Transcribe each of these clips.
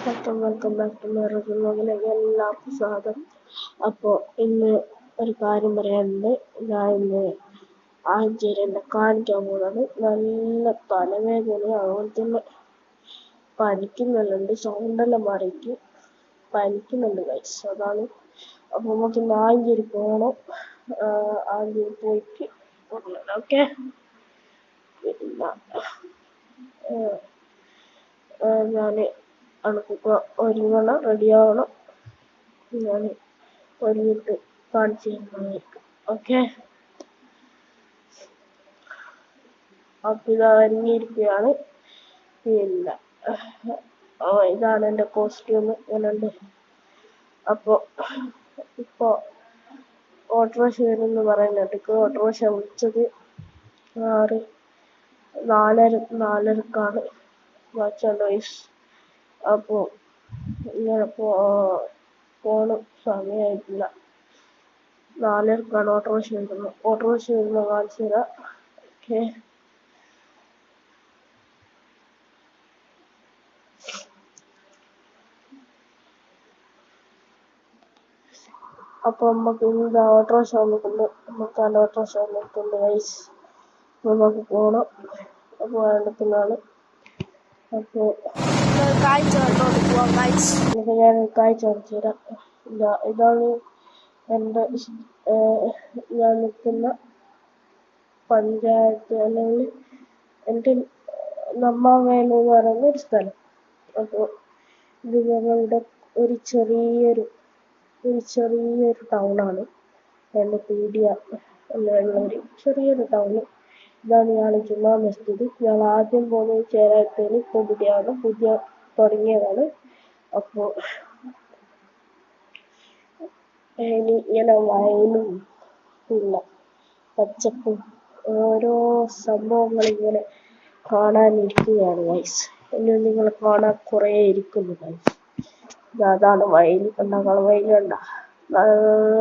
Welcome back to my വ്ലോഗിലേക്ക് എല്ലാവർക്കും സ്വാഗതം. അപ്പോൾ ഇന്ന് ഒരു കാര്യം പറയാനുണ്ട്. ഞാൻ ഇന്ന് ആഞ്ചേരിയെ കാണിക്കാൻ പോകുന്നത്. നല്ല തലവേദന, അതുപോലെ തന്നെ പനിക്കുന്നുണ്ട്, സൗണ്ടെല്ലാം മാറിയിട്ട് പനിക്കുന്നുണ്ട് ഗൈസ്. അതാണ്. അപ്പോൾ നമുക്ക് ഇന്ന് ആഞ്ചേരി പോകണം. ആഞ്ചേരി പോയിട്ട് ഓക്കെ. പിന്നെ ഞാൻ അണക്കൊക്കെ ഒരുങ്ങണം, റെഡിയാവണം. ഞാൻ ഒരുങ്ങിട്ട് കാണിച്ചു തരുന്നതായിരിക്കും. ഓക്കെ. അപ്പം ഇത് ഒരുങ്ങിയിരിക്കുകയാണ്. പിന്നെ ഇതാണ് എൻ്റെ കോസ്റ്റ്യൂം. ഇങ്ങനെയുണ്ട്. അപ്പോൾ ഇപ്പോൾ ഓട്ടോറിക്ഷ വരുമെന്ന് പറയുന്നിട്ട് ഓട്ടോറിക്ഷ വിളിച്ചത് 4:30-4:30ക്കാണ് വൈസ്. അപ്പോൾ ഇങ്ങനെ പോണ സമയമായിട്ടില്ല. 4:30ക്കാണ് ഓട്ടോറിക്ഷ വരുന്നത്. ഓട്ടോറിക്ഷ വരുന്ന കാണിച്ചു തരാം. ഓക്കെ. അപ്പോൾ നമുക്ക് ഇന്ന് ഓട്ടോറിക്ഷ വന്നിട്ടുണ്ട്. ഓട്ടോറിക്ഷ വന്നിട്ടുണ്ട് ഗൈസ്. നമുക്ക് പോകണം. അപ്പോൾ അടുത്തുനിന്നാണ്. അപ്പോൾ കാഴ്ച കണ്ടോണ്ട് പോവാം ഗൈസ്. ഞാൻ കാഴ്ച കാണിച്ചു തരാം. ഇതാണ് എൻ്റെ ഞാൻ നിൽക്കുന്ന പഞ്ചായത്ത്, അല്ലെങ്കിൽ എൻ്റെ നമ്മവേലു എന്ന് പറയുന്ന ഒരു സ്ഥലം. അപ്പോൾ ഇത് ഞങ്ങളുടെ ഒരു ചെറിയൊരു ടൗണാണ്. എൻ്റെ പീഡിയ എന്നുള്ളൊരു ചെറിയൊരു ടൗണ്. ഇതാണ് ഞാൻ ജുമാ മസ്ജിദ്. ഞാൻ ആദ്യം പോകുന്നത് ചേരാട്ടയിൽ. ഇപ്പോൾ പുതിയ തുടങ്ങിയതാണ്. അപ്പോൾ ഇങ്ങനെ വയലും പിന്നെ പച്ചപ്പും ഓരോ സംഭവങ്ങളിങ്ങനെ കാണാനിരിക്കുകയാണ് ഗൈസ്. ഇനി നിങ്ങൾ കാണാൻ കുറേ ഇരിക്കുന്നു ഗൈസ്. അതാണ് വയൽ. കണ്ടാൽ വയലുണ്ട, നല്ല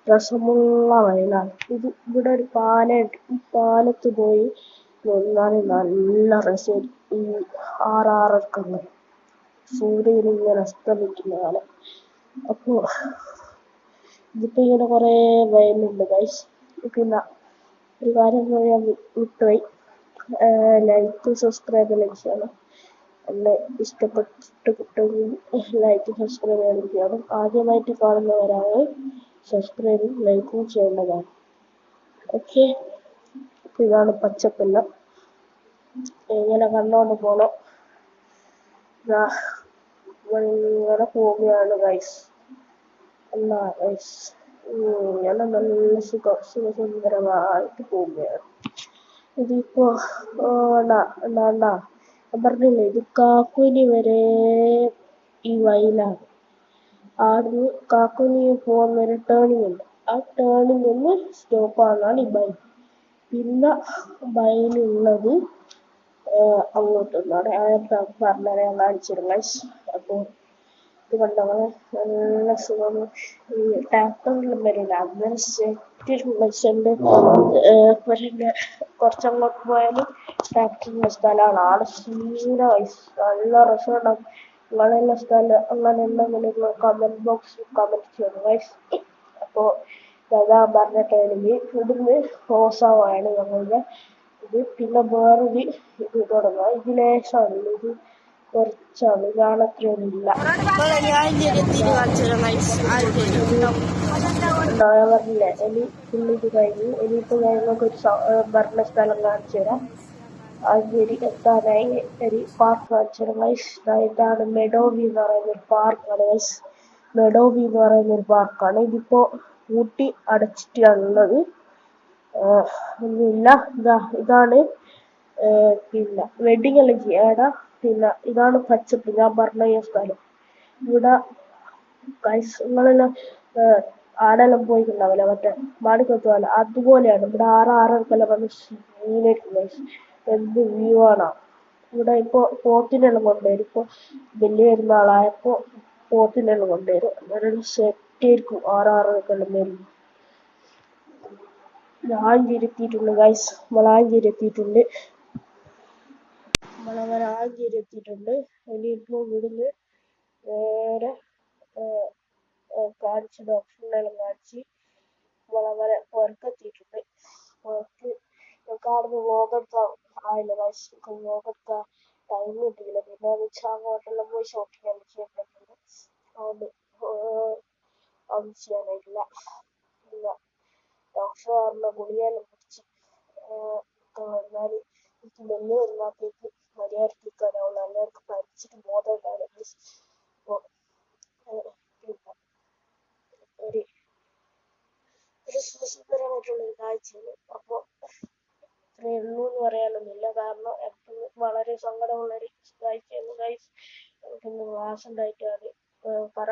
രസമുള്ള വയലാണ് ഇത്. ഇവിടെ ഒരു പാലമുണ്ട്. ഈ പാലത്ത് പോയി നിന്നാൽ നല്ല രസം. ഈ 6:30 സൂര്യൻ ഇങ്ങനെ അസ്തമിക്കുന്ന കാലം. അപ്പോൾ ഇതിപ്പോൾ ഇങ്ങനെ കുറേ വയലുണ്ട് ഗൈസ്. പിന്നെ ഒരു കാര്യം ഞാൻ വിട്ടുപോയി. ലൈക്ക് സബ്സ്ക്രൈബ് ചെയ്യണം. എന്നെ ഇഷ്ടപ്പെട്ടിട്ടുണ്ടെങ്കിൽ ലൈക്ക് സബ്സ്ക്രൈബ് ചെയ്യണം. ആദ്യമായിട്ട് കാണുന്നവരാണ് സബ്സ്ക്രൈബും ലൈക്കും ചെയ്യേണ്ടതാണ്. ഓക്കെ. ഇതാണ് പച്ചപ്പെല്ലാം. ഇങ്ങനെ കണ്ടോണ്ട് പോകണം. ഇങ്ങനെ പോവുകയാണ് ഗൈസ്. ഇങ്ങനെ നല്ല സുഖസുന്ദരമായിട്ട് പോവുകയാണ്. ഇതിപ്പോ പറഞ്ഞില്ലേ, ഇത് കാക്കുനി വരെ ഈ വയലാണ്. ആടുന്ന് കാക്കുനി പോകുന്നൊരു ടേണിംഗ് ഉണ്ട്. ആ ടേണിംഗ് ഒന്ന് സ്റ്റോപ്പാണ് ഈ ബൈ. പിന്നെ ബൈലുള്ളത് അങ്ങോട്ടൊന്നാണ്. പറഞ്ഞാൽ ഞാൻ കാണിച്ചിരുന്നു ഗൈസ്. അപ്പോൾ ഇത് കണ്ടവരെ നല്ല സുഖം. ഈ ട്രാക്ടറിലും വരില്ല, അങ്ങനെ സെറ്റ് കുറച്ചങ്ങോട്ട് പോയാലും ട്രാക്ടറിൻ്റെ സ്ഥലമാണ്. ആടെ സീന വയസ്സ് നല്ല രസമുണ്ടാകും. അങ്ങനെയുള്ള സ്ഥലം അങ്ങനെ ഉണ്ടെങ്കിൽ കമൻറ്റ് ബോക്സിൽ കമൻറ്റ് ചെയ്യണം ഗൈസ്. അപ്പോൾ ഞാൻ പറഞ്ഞിട്ടാണെങ്കിൽ ഇവിടുന്ന് ഹോസാവാണ് ഞങ്ങളുടെ ഇത്. പിന്നെ വേറൊരു ഇത് തുടങ്ങുക. ഇത് ലേശമാണ്, ഇത് കുറച്ചാണ്, കാണത്രയൊന്നുമില്ല. ഞാൻ പറഞ്ഞില്ലേ, ഇനി ഫുള്ളിത് കഴിഞ്ഞു. ഇനിയിപ്പോൾ ഞങ്ങൾക്ക് ഒരു ഭരണ സ്ഥലം കാണിച്ചു തരാം. ആഞ്ചേരി എത്താനായി ഒരു പാർക്ക് കാണിച്ചു തരാം ഗൈസ്. ഇതാണ് മെഡോവി എന്ന് പറയുന്നൊരു പാർക്കാണ് ഗൈസ്. മെഡോവി എന്ന് പറയുന്നൊരു പാർക്കാണ്. ഇതിപ്പോൾ ഊട്ടി അടച്ചിട്ടാണുള്ളത്. ഒന്നുമില്ല. ഇതാണ് പിന്നെ വെഡിങ് എല്ലാം ചെയ്യാടാ. പിന്നെ ഇതാണ് പച്ചപ്പ്, ഞാൻ പറഞ്ഞ ഈ സ്ഥലം. ഇവിടെ ഗൈസ് നിങ്ങളെല്ലാം ആടെല്ലാം പോയിട്ടുണ്ടാവില്ല, മറ്റേ മാണിക്കത്തുമല്ല, അതുപോലെയാണ്. ഇവിടെ 6:30 വന്ന് സീനായിരിക്കും ഗൈസ്. എന്ത് വ്യൂ ആണ് ഇവിടെ. ഇപ്പോൾ പോത്തിനെല്ലാം കൊണ്ടുവരും. ഇപ്പോൾ വലിയ പെരുന്നാളായപ്പോൾ പോത്തിനെല്ലാം കൊണ്ടുവരും. അന്നേരം സെറ്റായിരിക്കും 6:30 വരും. ആഞ്ചേരി എത്തിയിട്ടുണ്ട് ഗൈസ്. ആഞ്ചേരി എത്തിയിട്ടുണ്ട്. ഇനിയിപ്പോൾ ഇവിടുന്ന് നേരെ കാണിച്ച് ഡോക്ടറിനെല്ലാം കാണിച്ച് വളരെ പുറത്തെത്തിയിട്ടുണ്ട്. പുറത്ത് നമുക്ക് അവിടുന്ന് വ്ലോഗെടുക്കാൻ ആയില്ല ഗൈസ്. വ്ലോഗെടുക്കാൻ ടൈം കിട്ടിയില്ല. പിന്നെ എന്ന് വെച്ചാൽ അങ്ങോട്ടെല്ലാം പോയി ഷോപ്പിംഗ് എല്ലാം ചെയ്തിട്ടുണ്ട്. അതുകൊണ്ട് ഒന്നും ചെയ്യാനായിട്ടില്ല. ഇല്ല, ഡോക്ടർ പറഞ്ഞ ഗുളികയെല്ലാം കുടിച്ച് എന്നാൽ എനിക്ക് മെല്ലെ വരുമ്പോഴത്തേക്ക് മര്യാദയ്ക്ക് നിൽക്കാനാവുള്ളൂ. അല്ലെങ്കിൽ എനിക്ക് പനിച്ചിട്ട് ബോധം ഉണ്ടാവില്ല. അപ്പോൾ പിന്നെ ഒരു സുഖകരമായിട്ടുള്ളൊരു കാഴ്ചയാണ്. അപ്പോൾ ഇത്രയേ ഉള്ളൂ എന്ന് പറയാനൊന്നുമില്ല. കാരണം എനിക്ക് വളരെ സങ്കടമുള്ളൊരു കാഴ്ചയായിരുന്നു ഗൈസ്. എനിക്കിന്ന് ക്ലാസ് ഉണ്ടായിട്ടാണ് കരാട്ടെ